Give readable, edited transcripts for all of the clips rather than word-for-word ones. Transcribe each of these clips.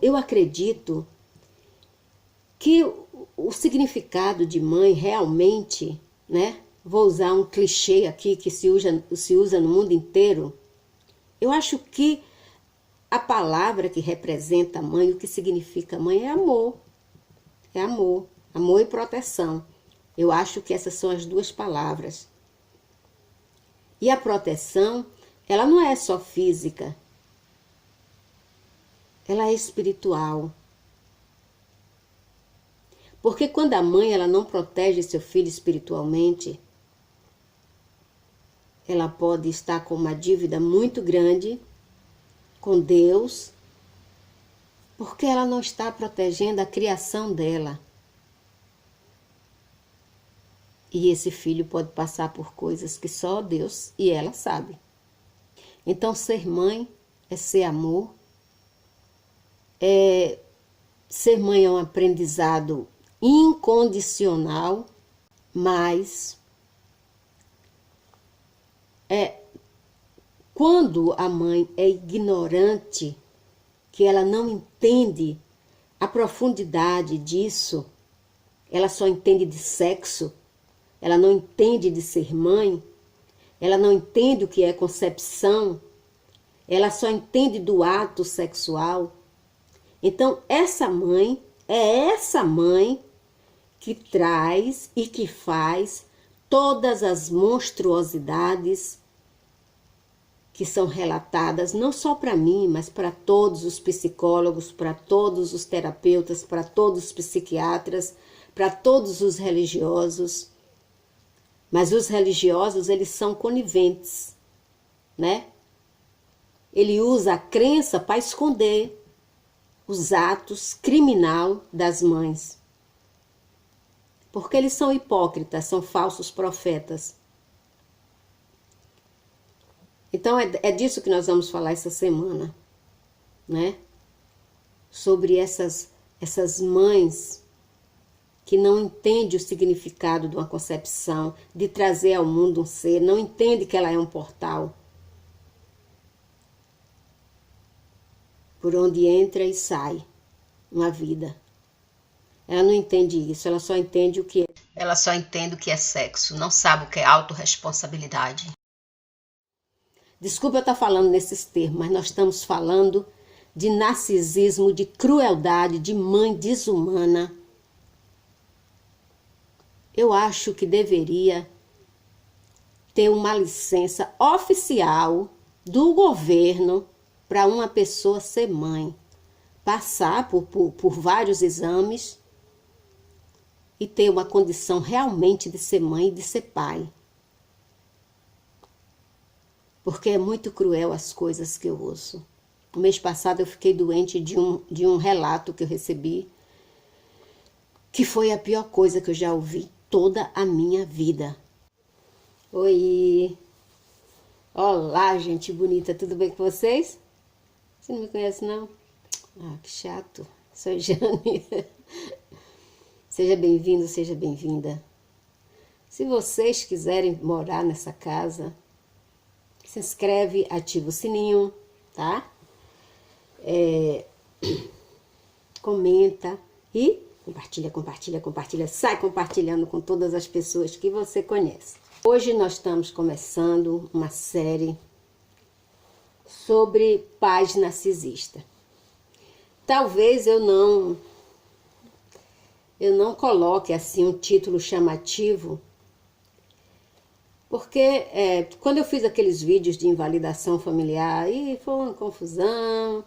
eu acredito que o significado de mãe realmente, né? Vou usar um clichê aqui que se usa no mundo inteiro. Eu acho que a palavra que representa a mãe, o que significa mãe é amor. É amor. Amor e proteção. Eu acho que essas são as duas palavras. E a proteção, ela não é só física. Ela é espiritual. Porque quando a mãe ela não protege seu filho espiritualmente, ela pode estar com uma dívida muito grande com Deus, porque ela não está protegendo a criação dela. E esse filho pode passar por coisas que só Deus e ela sabe. Então, ser mãe é ser amor. Ser mãe é um aprendizado incondicional, mas quando a mãe é ignorante, que ela não entende a profundidade disso, ela só entende de sexo, ela não entende de ser mãe, ela não entende o que é concepção, ela só entende do ato sexual. Então, essa mãe é essa mãe que traz e que faz todas as monstruosidades que são relatadas, não só para mim, mas para todos os psicólogos, para todos os terapeutas, para todos os psiquiatras, para todos os religiosos. Mas os religiosos, eles são coniventes, né? Ele usa a crença para esconder os atos criminal das mães. Porque eles são hipócritas, são falsos profetas. Então é disso que nós vamos falar essa semana, né? Sobre essas mães que não entendem o significado de uma concepção, de trazer ao mundo um ser, não entende que ela é um portal por onde entra e sai uma vida. Ela não entende isso, ela só entende o que é. Ela só entende o que é sexo, não sabe o que é autorresponsabilidade. Desculpa eu estar falando nesses termos, mas nós estamos falando de narcisismo, de crueldade, de mãe desumana. Eu acho que deveria ter uma licença oficial do governo para uma pessoa ser mãe, passar por vários exames e ter uma condição realmente de ser mãe e de ser pai. Porque é muito cruel as coisas que eu ouço. No mês passado eu fiquei doente de um relato que eu recebi, que foi a pior coisa que eu já ouvi toda a minha vida. Oi! Olá, gente bonita, tudo bem com vocês? Você não me conhece, não? Ah, que chato. Sou Jane. Seja bem-vindo, seja bem-vinda. Se vocês quiserem morar nessa casa, se inscreve, ativa o sininho, tá? Comenta e compartilha. Sai compartilhando com todas as pessoas que você conhece. Hoje nós estamos começando uma série sobre pais narcisistas. Talvez eu não coloque assim um título chamativo, porque quando eu fiz aqueles vídeos de invalidação familiar, aí foi uma confusão,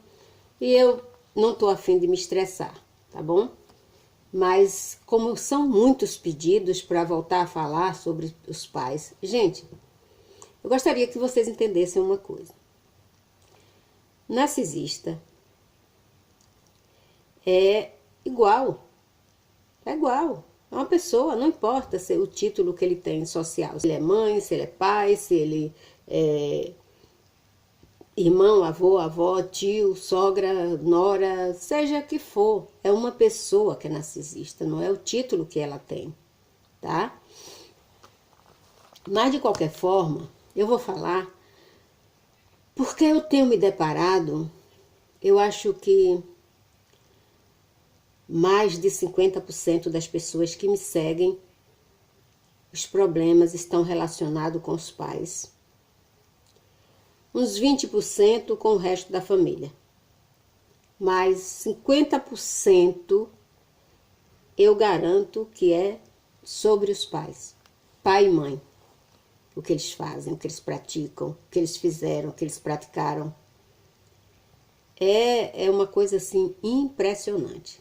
e eu não estou afim de me estressar, tá bom? Mas como são muitos pedidos para voltar a falar sobre os pais, gente, eu gostaria que vocês entendessem uma coisa. Narcisista é igual. É igual. É uma pessoa, não importa o título que ele tem social. Se ele é mãe, se ele é pai, se ele é irmão, avô, avó, tio, sogra, nora, seja que for. É uma pessoa que é narcisista, não é o título que ela tem, tá? Mas de qualquer forma, eu vou falar porque eu tenho me deparado, eu acho que mais de 50% das pessoas que me seguem, os problemas estão relacionados com os pais. Uns 20% com o resto da família. Mas 50% eu garanto que é sobre os pais. Pai e mãe. O que eles fazem, o que eles praticam, o que eles fizeram, o que eles praticaram. É uma coisa assim impressionante.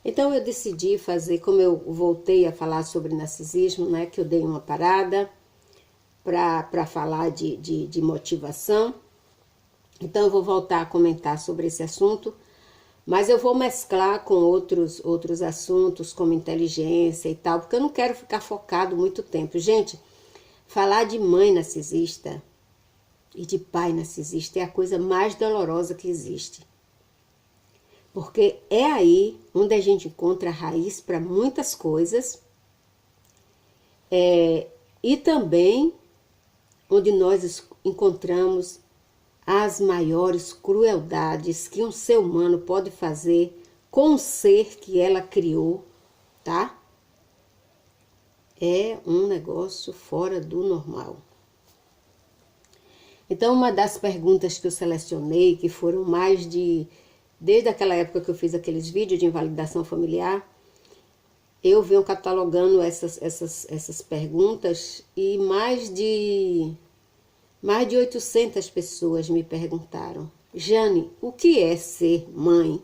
Então eu decidi fazer, como eu voltei a falar sobre narcisismo, né, que eu dei uma parada para falar de motivação. Então eu vou voltar a comentar sobre esse assunto, mas eu vou mesclar com outros assuntos, como inteligência e tal, porque eu não quero ficar focado muito tempo. Gente, falar de mãe narcisista e de pai narcisista é a coisa mais dolorosa que existe. Porque é aí onde a gente encontra a raiz para muitas coisas, e também onde nós encontramos as maiores crueldades que um ser humano pode fazer com o ser que ela criou, tá? É um negócio fora do normal. Então, uma das perguntas que eu selecionei, que foram mais desde aquela época que eu fiz aqueles vídeos de invalidação familiar, eu venho catalogando essas perguntas e mais de 800 pessoas me perguntaram: Jane, o que é ser mãe?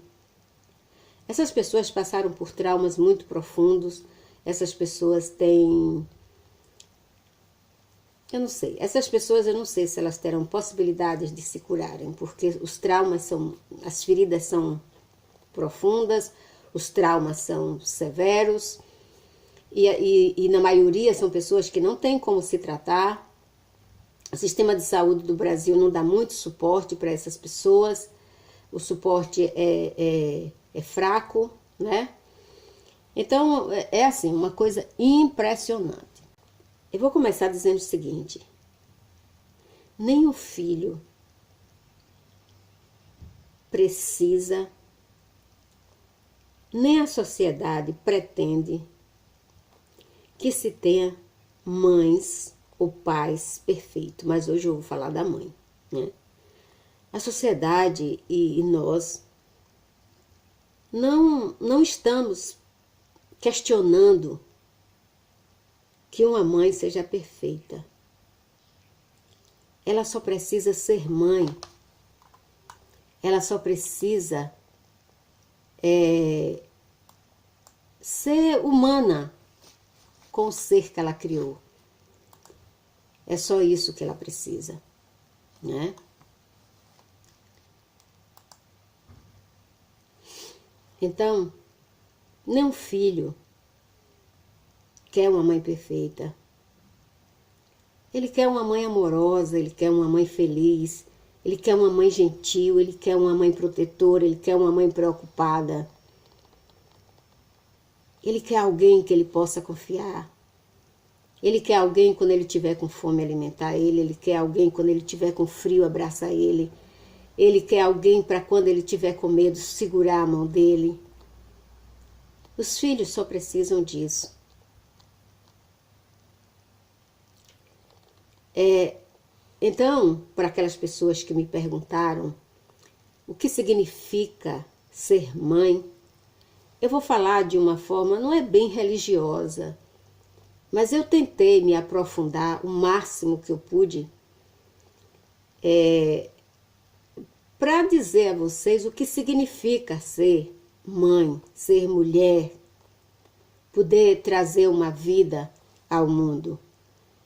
Essas pessoas passaram por traumas muito profundos, essas pessoas têm... eu não sei, essas pessoas eu não sei se elas terão possibilidades de se curarem, porque os traumas as feridas são profundas, os traumas são severos, e na maioria são pessoas que não têm como se tratar. O sistema de saúde do Brasil não dá muito suporte para essas pessoas, o suporte é fraco, né? Então, é assim, uma coisa impressionante. Eu vou começar dizendo o seguinte: nem o filho precisa, nem a sociedade pretende que se tenha mães ou pais perfeitos, mas hoje eu vou falar da mãe, né? A sociedade e nós não estamos questionando que uma mãe seja perfeita. Ela só precisa ser mãe. Ela só precisa ser humana com o ser que ela criou. É só isso que ela precisa, né? Então, nenhum filho quer uma mãe perfeita. Ele quer uma mãe amorosa, ele quer uma mãe feliz, ele quer uma mãe gentil, ele quer uma mãe protetora, ele quer uma mãe preocupada. Ele quer alguém que ele possa confiar. Ele quer alguém quando ele estiver com fome alimentar ele quer alguém quando ele estiver com frio abraçar ele quer alguém para quando ele estiver com medo segurar a mão dele. Os filhos só precisam disso. Então, para aquelas pessoas que me perguntaram o que significa ser mãe, eu vou falar de uma forma, não é bem religiosa, mas eu tentei me aprofundar o máximo que eu pude para dizer a vocês o que significa ser mãe, ser mulher, poder trazer uma vida ao mundo,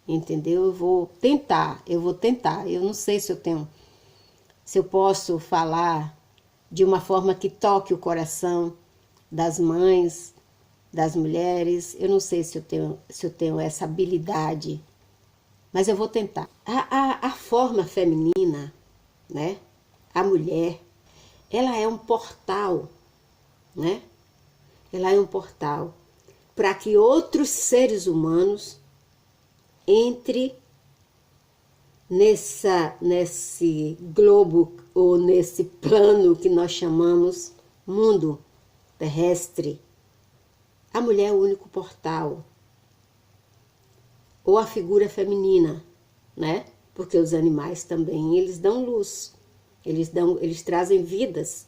entendeu? Eu vou tentar, eu não sei se eu posso falar de uma forma que toque o coração das mães, das mulheres. Eu não sei se eu tenho essa habilidade, mas eu vou tentar. A forma feminina, né? A mulher, ela é um portal, né? Ela é um portal para que outros seres humanos entrem nesse globo ou nesse plano que nós chamamos mundo terrestre, a mulher é o único portal. Ou a figura feminina, né? Porque os animais também, eles dão luz, eles trazem vidas,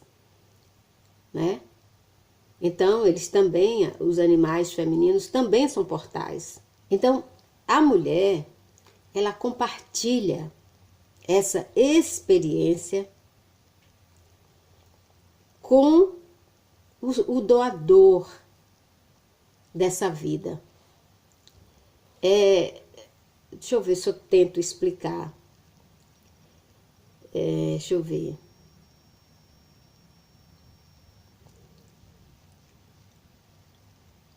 né? Então, eles também, os animais femininos também são portais. Então, a mulher, ela compartilha essa experiência com o doador dessa vida. Deixa eu ver se eu tento explicar. Deixa eu ver.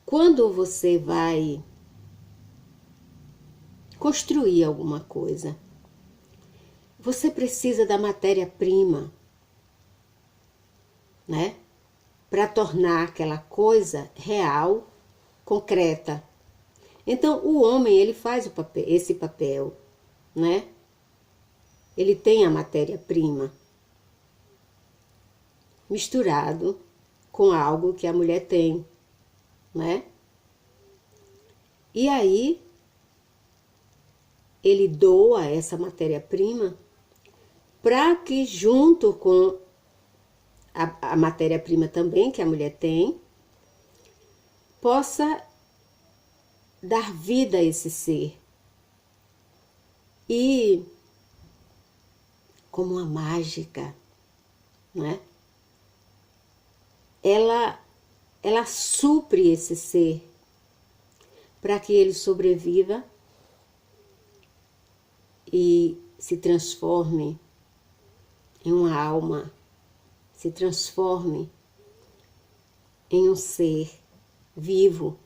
Quando você vai construir alguma coisa, você precisa da matéria-prima, né? Para tornar aquela coisa real, concreta. Então, o homem, ele faz esse papel, né? Ele tem a matéria-prima misturado com algo que a mulher tem, né? E aí, ele doa essa matéria-prima para que, junto com a matéria-prima também que a mulher tem, possa dar vida a esse ser. E, como uma mágica, né? Ela supre esse ser para que ele sobreviva e se transforme em uma alma, se transforme em um ser vivo,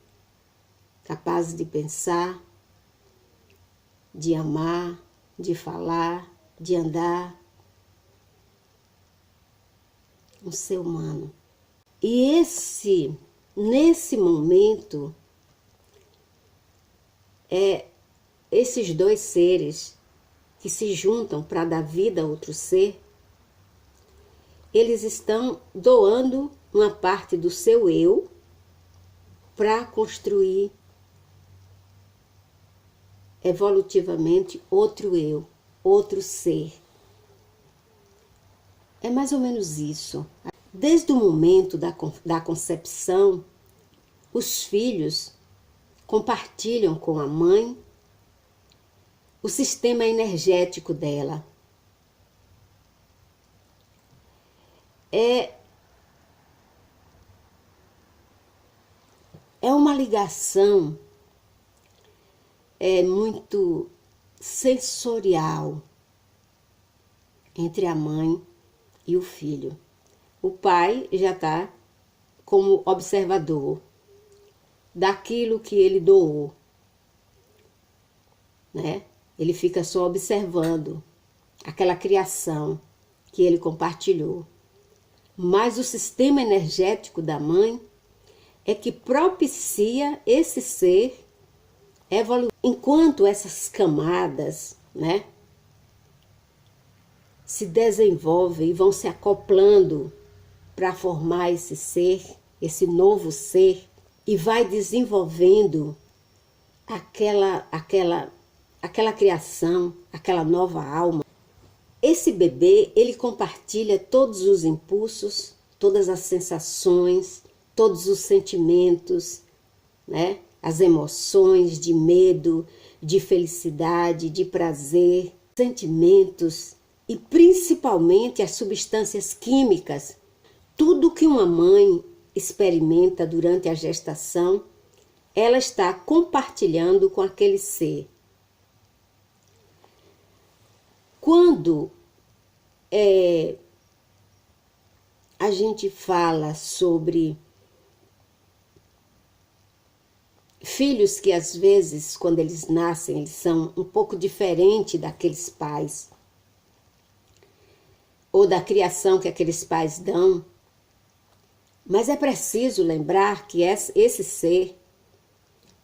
capaz de pensar, de amar, de falar, de andar. Um ser humano. E nesse momento, esses dois seres que se juntam para dar vida a outro ser, eles estão doando uma parte do seu eu para construir evolutivamente outro eu, outro ser. É mais ou menos isso. Desde o momento da concepção, os filhos compartilham com a mãe o sistema energético dela. É uma ligação muito sensorial entre a mãe e o filho. O pai já está como observador daquilo que ele doou, né? Ele fica só observando aquela criação que ele compartilhou. Mas o sistema energético da mãe é que propicia esse ser evoluir. Enquanto essas camadas, né, se desenvolvem e vão se acoplando para formar esse ser, esse novo ser, e vai desenvolvendo aquela criação, aquela nova alma. Esse bebê, ele compartilha todos os impulsos, todas as sensações, todos os sentimentos, né? As emoções de medo, de felicidade, de prazer, sentimentos e principalmente as substâncias químicas. Tudo que uma mãe experimenta durante a gestação, ela está compartilhando com aquele ser. Quando a gente fala sobre filhos que às vezes, quando eles nascem, eles são um pouco diferentes daqueles pais, ou da criação que aqueles pais dão, mas é preciso lembrar que esse ser,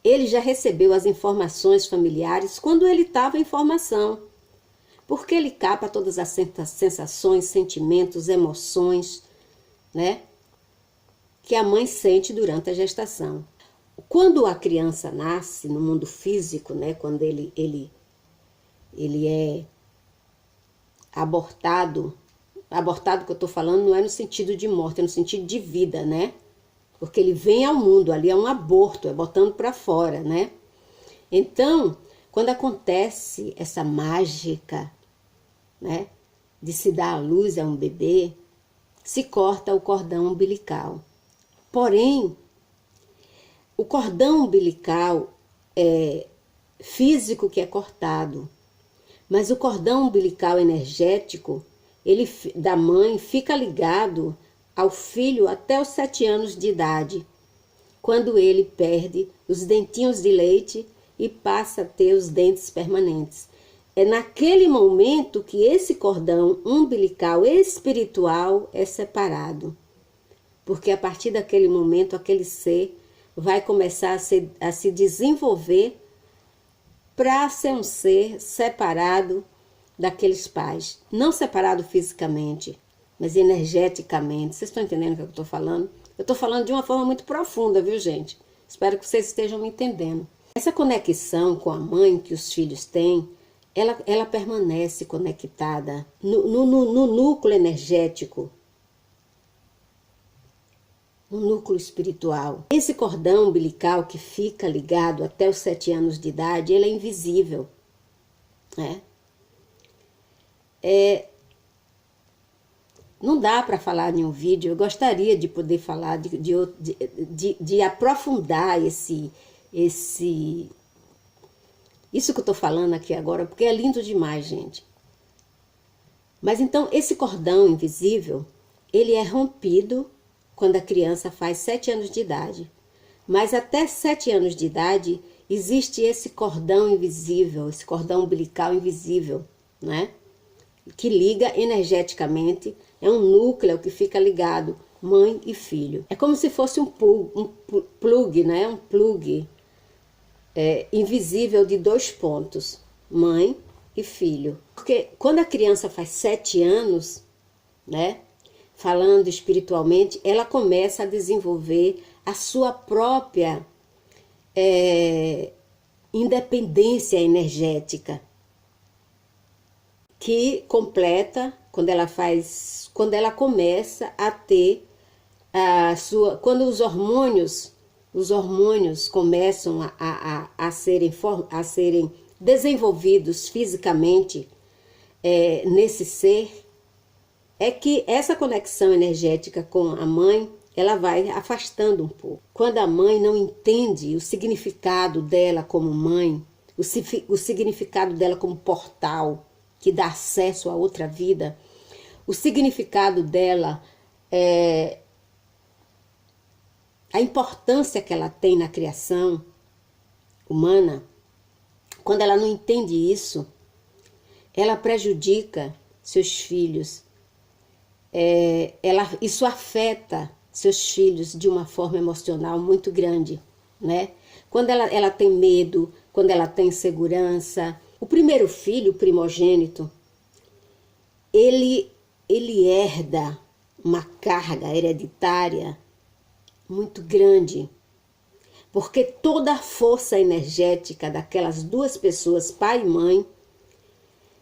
ele já recebeu as informações familiares quando ele estava em formação, porque ele capta todas as sensações, sentimentos, emoções, né? que a mãe sente durante a gestação. Quando a criança nasce no mundo físico, né, quando ele é abortado que eu estou falando não é no sentido de morte, é no sentido de vida, né? Porque ele vem ao mundo, ali é um aborto, é botando para fora, né? Então, quando acontece essa mágica, né, de se dar à luz a um bebê, se corta o cordão umbilical. Porém, o cordão umbilical é físico que é cortado, mas o cordão umbilical energético, ele da mãe fica ligado ao filho até os 7 anos de idade, quando ele perde os dentinhos de leite e passa a ter os dentes permanentes. É naquele momento que esse cordão umbilical espiritual é separado, porque a partir daquele momento aquele ser vai começar a se desenvolver para ser um ser separado daqueles pais. Não separado fisicamente, mas energeticamente. Vocês estão entendendo o que eu estou falando? Eu estou falando de uma forma muito profunda, viu, gente? Espero que vocês estejam me entendendo. Essa conexão com a mãe que os filhos têm, ela permanece conectada no núcleo energético, no núcleo espiritual. Esse cordão umbilical que fica ligado até os 7 anos de idade, ele é invisível, né? Não dá para falar em um vídeo, eu gostaria de poder falar, de aprofundar isso que eu estou falando aqui agora, porque é lindo demais, gente. Mas então, esse cordão invisível, ele é rompido quando a criança faz 7 anos de idade. Mas até 7 anos de idade, existe esse cordão invisível, esse cordão umbilical invisível, né? Que liga energeticamente, é um núcleo que fica ligado, mãe e filho. É como se fosse um plug, né? Um plug invisível de 2 pontos, mãe e filho. Porque quando a criança faz 7 anos, né? Falando espiritualmente, ela começa a desenvolver a sua própria independência energética, que completa quando ela começa a ter quando os hormônios começam a serem desenvolvidos fisicamente nesse ser, é que essa conexão energética com a mãe, ela vai afastando um pouco. Quando a mãe não entende o significado dela como mãe, o significado dela como portal, que dá acesso a outra vida, o significado dela, a importância que ela tem na criação humana, quando ela não entende isso, ela prejudica seus filhos. Isso afeta seus filhos de uma forma emocional muito grande, né? Quando ela tem medo, quando ela tem insegurança. O primeiro filho, o primogênito, ele herda uma carga hereditária muito grande, porque toda a força energética daquelas 2 pessoas, pai e mãe,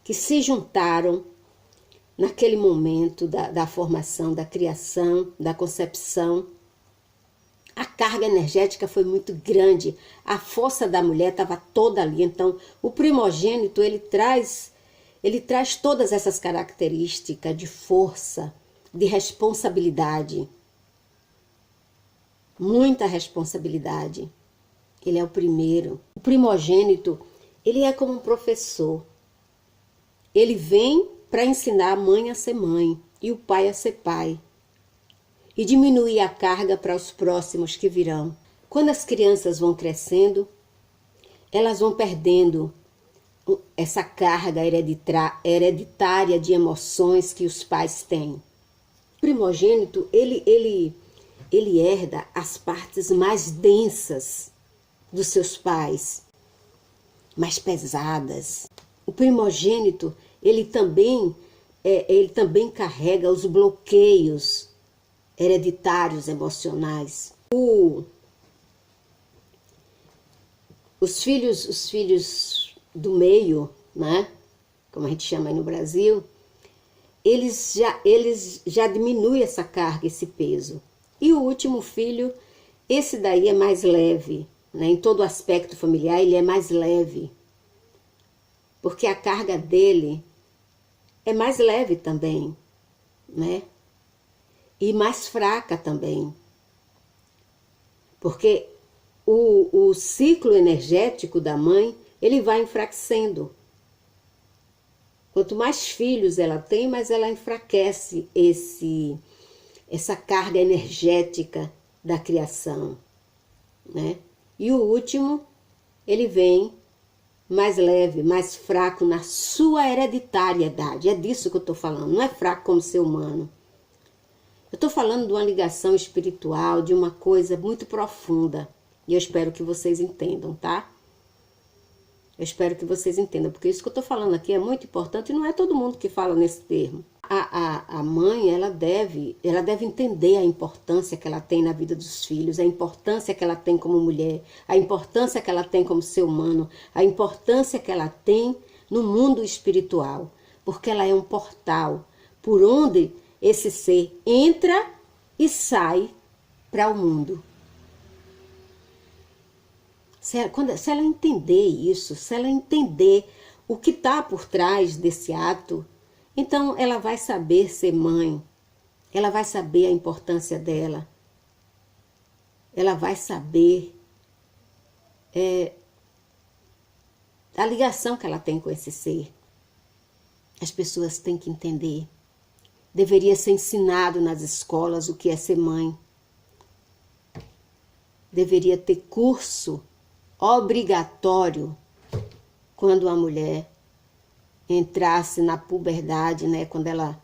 que se juntaram naquele momento da formação, da criação, da concepção, a carga energética foi muito grande, a força da mulher estava toda ali. Então, o primogênito, ele traz todas essas características de força, de responsabilidade, muita responsabilidade. Ele é o primeiro. O primogênito, ele é como um professor. Ele vem para ensinar a mãe a ser mãe e o pai a ser pai, e diminuir a carga para os próximos que virão. Quando as crianças vão crescendo, elas vão perdendo essa carga hereditária de emoções que os pais têm. O primogênito, ele herda as partes mais densas dos seus pais, mais pesadas. O primogênito, ele também carrega os bloqueios hereditários emocionais. Os filhos do meio, né? Como a gente chama aí no Brasil, eles já diminuem essa carga, esse peso. E o último filho, esse daí é mais leve, né? Em todo aspecto familiar ele é mais leve, porque a carga dele é mais leve também, né? E mais fraca também, porque o ciclo energético da mãe, ele vai enfraquecendo. Quanto mais filhos ela tem, mais ela enfraquece essa carga energética da criação, né? E o último, ele vem mais leve, mais fraco na sua hereditariedade. É disso que eu estou falando, não é fraco como ser humano. Eu estou falando de uma ligação espiritual, de uma coisa muito profunda. E eu espero que vocês entendam, tá? Eu espero que vocês entendam, porque isso que eu estou falando aqui é muito importante e não é todo mundo que fala nesse termo. A mãe, ela deve entender a importância que ela tem na vida dos filhos, a importância que ela tem como mulher, a importância que ela tem como ser humano, a importância que ela tem no mundo espiritual, porque ela é um portal por onde esse ser entra e sai para o mundo. Se ela entender isso, se ela entender o que está por trás desse ato, então ela vai saber ser mãe, ela vai saber a importância dela, ela vai saber a ligação que ela tem com esse ser. As pessoas têm que entender. Deveria ser ensinado nas escolas o que é ser mãe. Deveria ter curso obrigatório quando a mulher entrasse na puberdade, né? Quando ela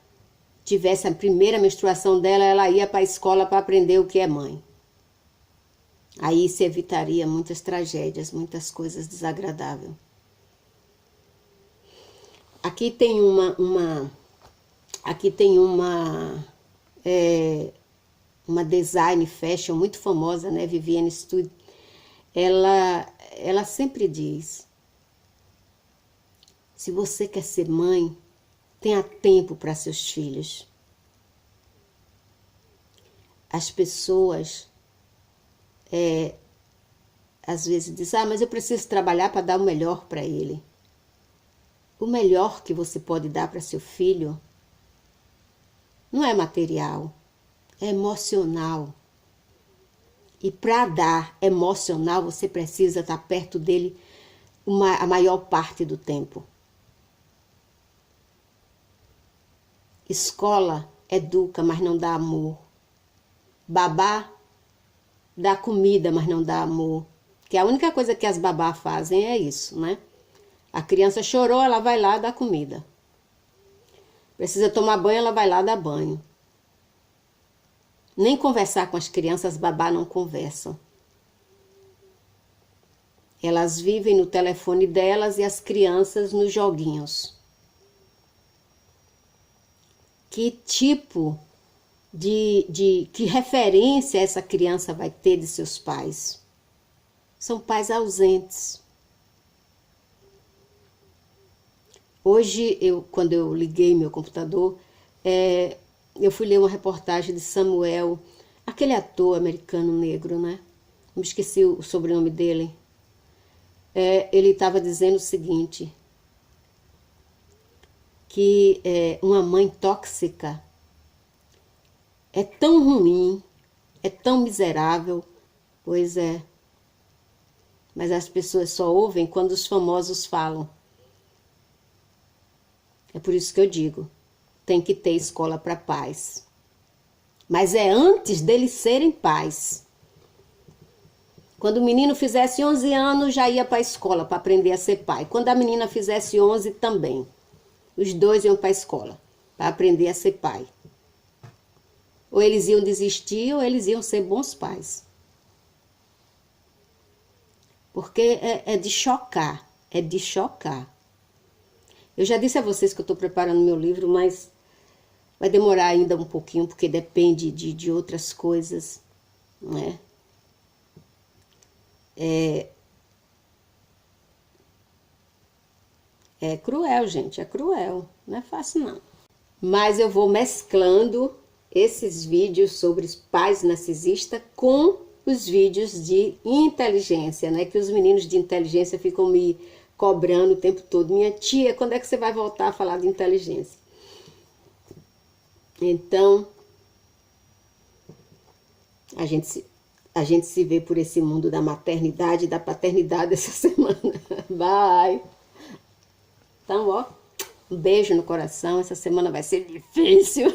tivesse a primeira menstruação dela, ela ia para a escola para aprender o que é mãe. Aí se evitaria muitas tragédias, muitas coisas desagradáveis. Aqui tem uma design fashion muito famosa, né? Vivienne Stude. Ela sempre diz: se você quer ser mãe, tenha tempo para seus filhos. As pessoas às vezes dizem: mas eu preciso trabalhar para dar o melhor para ele. O melhor que você pode dar para seu filho não é material, é emocional. E para dar emocional, você precisa estar perto dele a maior parte do tempo. Escola educa, mas não dá amor. Babá dá comida, mas não dá amor. Que a única coisa que as babás fazem é isso, né? A criança chorou, ela vai lá dar comida. Precisa tomar banho, ela vai lá dar banho. Nem conversar com as crianças, as babás não conversam. Elas vivem no telefone delas e as crianças nos joguinhos. Que tipo que referência essa criança vai ter de seus pais? São pais ausentes. Hoje, quando eu liguei meu computador, eu fui ler uma reportagem de Samuel, aquele ator americano negro, né? Me esqueci o sobrenome dele. Ele estava dizendo o seguinte, que uma mãe tóxica é tão ruim, é tão miserável, pois é. Mas as pessoas só ouvem quando os famosos falam. É por isso que eu digo, tem que ter escola para pais. Mas é antes deles serem pais. Quando o menino fizesse 11 anos, já ia para a escola para aprender a ser pai. Quando a menina fizesse 11 também. Os dois iam para a escola para aprender a ser pai. Ou eles iam desistir, ou eles iam ser bons pais. Porque é de chocar, é de chocar. Eu já disse a vocês que eu estou preparando meu livro, mas Vai demorar ainda um pouquinho, porque depende de outras coisas, né? É cruel, gente, é cruel. Não é fácil, não. Mas eu vou mesclando esses vídeos sobre os pais narcisistas com os vídeos de inteligência, né? Que os meninos de inteligência ficam me cobrando o tempo todo. Minha tia, quando é que você vai voltar a falar de inteligência? Então, a gente se vê por esse mundo da maternidade e da paternidade essa semana. Bye! Então, ó, um beijo no coração. Essa semana vai ser difícil.